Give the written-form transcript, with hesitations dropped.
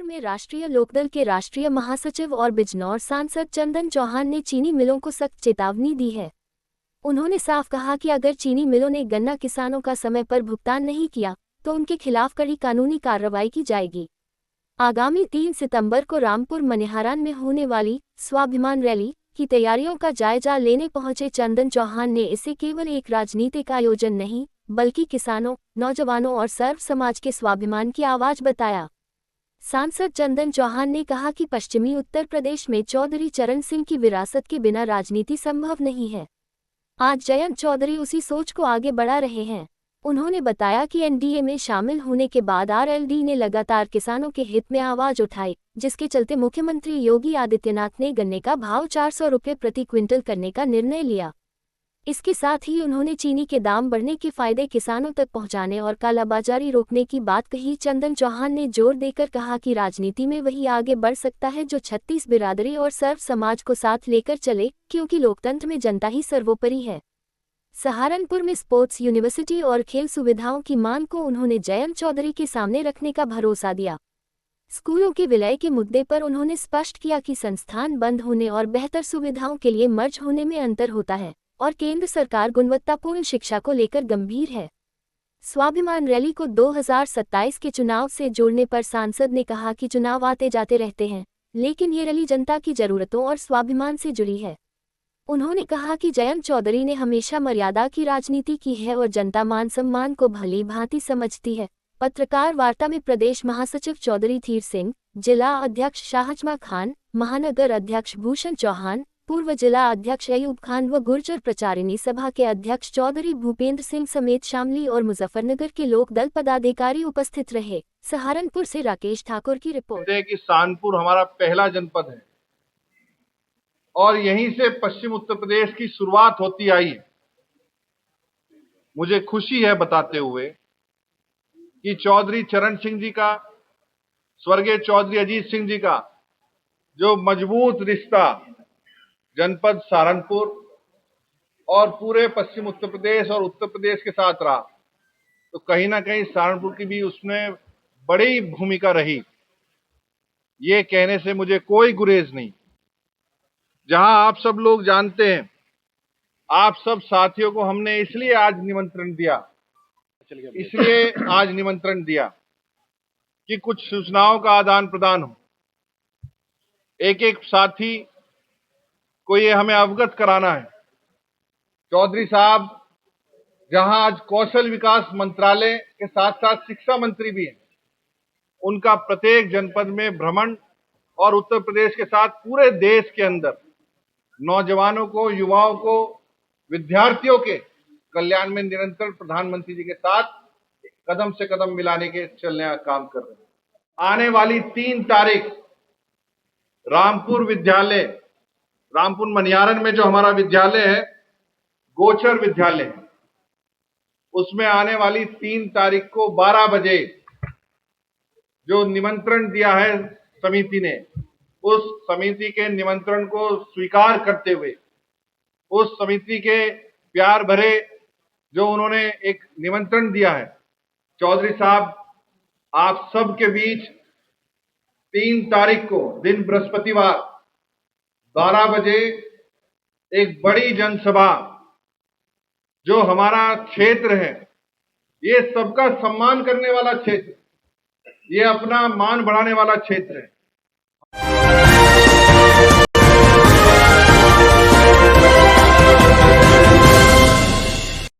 में राष्ट्रीय लोकदल के राष्ट्रीय महासचिव और बिजनौर सांसद चंदन चौहान ने चीनी मिलों को सख्त चेतावनी दी है। उन्होंने साफ कहा कि अगर चीनी मिलों ने गन्ना किसानों का समय पर भुगतान नहीं किया तो उनके खिलाफ कड़ी कानूनी कार्रवाई की जाएगी। आगामी 3 सितंबर को रामपुर मनिहारान में होने वाली स्वाभिमान रैली की तैयारियों का जायजा लेने पहुंचे चंदन चौहान ने इसे केवल एक राजनीतिक आयोजन नहीं बल्कि किसानों, नौजवानों और सर्व समाज के स्वाभिमान की आवाज बताया। सांसद चंदन चौहान ने कहा कि पश्चिमी उत्तर प्रदेश में चौधरी चरण सिंह की विरासत के बिना राजनीति संभव नहीं है। आज जयंत चौधरी उसी सोच को आगे बढ़ा रहे हैं। उन्होंने बताया कि एनडीए में शामिल होने के बाद आरएलडी ने लगातार किसानों के हित में आवाज उठाई, जिसके चलते मुख्यमंत्री योगी आदित्यनाथ ने गन्ने का भाव 400 रुपये प्रति क्विंटल करने का निर्णय लिया। इसके साथ ही उन्होंने चीनी के दाम बढ़ने के फायदे किसानों तक पहुंचाने और कालाबाजारी रोकने की बात कही। चंदन चौहान ने जोर देकर कहा कि राजनीति में वही आगे बढ़ सकता है जो 36 बिरादरी और सर्व समाज को साथ लेकर चले, क्योंकि लोकतंत्र में जनता ही सर्वोपरि है। सहारनपुर में स्पोर्ट्स यूनिवर्सिटी और खेल सुविधाओं की मांग को उन्होंने जयंत चौधरी के सामने रखने का भरोसा दिया। स्कूलों के विलय के मुद्दे पर उन्होंने स्पष्ट किया कि संस्थान बंद होने और बेहतर सुविधाओं के लिए मर्ज होने में अंतर होता है और केंद्र सरकार गुणवत्तापूर्ण शिक्षा को लेकर गंभीर है। स्वाभिमान रैली को 2027 के चुनाव से जोड़ने पर सांसद ने कहा कि चुनाव आते जाते रहते हैं, लेकिन ये रैली जनता की जरूरतों और स्वाभिमान से जुड़ी है। उन्होंने कहा कि जयंत चौधरी ने हमेशा मर्यादा की राजनीति की है और जनता मान सम्मान को भली भांति समझती है। पत्रकार वार्ता में प्रदेश महासचिव चौधरी धीर सिंह, जिला अध्यक्ष शाहजमा खान, महानगर अध्यक्ष भूषण चौहान, पूर्व जिला अध्यक्ष अयूब खान व गुर्जर प्रचारिणी सभा के अध्यक्ष चौधरी भूपेंद्र सिंह समेत शामली और मुजफ्फरनगर के लोकदल पदाधिकारी उपस्थित रहे। सहारनपुर से राकेश ठाकुर की रिपोर्ट। कि कानपुर हमारा पहला जनपद है और यहीं से पश्चिम उत्तर प्रदेश की शुरुआत होती आई है। मुझे खुशी है बताते हुए कि चौधरी चरण सिंह जी का, स्वर्गीय चौधरी अजीत सिंह जी का जो मजबूत रिश्ता जनपद सहारनपुर और पूरे पश्चिम उत्तर प्रदेश और उत्तर प्रदेश के साथ रहा, तो कहीं ना कहीं सहारनपुर की भी उसमें बड़ी भूमिका रही। ये कहने से मुझे कोई गुरेज नहीं। जहां आप सब लोग जानते हैं, आप सब साथियों को हमने इसलिए आज निमंत्रण दिया कि कुछ सूचनाओं का आदान प्रदान हो। एक एक साथी को ये हमें अवगत कराना है। चौधरी साहब जहां आज कौशल विकास मंत्रालय के साथ साथ शिक्षा मंत्री भी हैं, उनका प्रत्येक जनपद में भ्रमण और उत्तर प्रदेश के साथ पूरे देश के अंदर नौजवानों को, युवाओं को, विद्यार्थियों के कल्याण में निरंतर प्रधानमंत्री जी के साथ कदम से कदम मिलाने के चलने का काम कर रहे हैं। आने वाली 3 तारीख रामपुर मनिहारन में जो हमारा विद्यालय है, गोचर विद्यालय है, उसमें आने वाली 3 तारीख को 12 बजे जो निमंत्रण दिया है समिति ने, उस समिति के निमंत्रण को स्वीकार करते हुए, उस समिति के प्यार भरे जो उन्होंने एक निमंत्रण दिया है, चौधरी साहब आप सबके बीच 3 तारीख को दिन बृहस्पतिवार 12 बजे एक बड़ी जनसभा, जो हमारा क्षेत्र है, ये सबका सम्मान करने वाला क्षेत्र, ये अपना मान बढ़ाने वाला क्षेत्र है,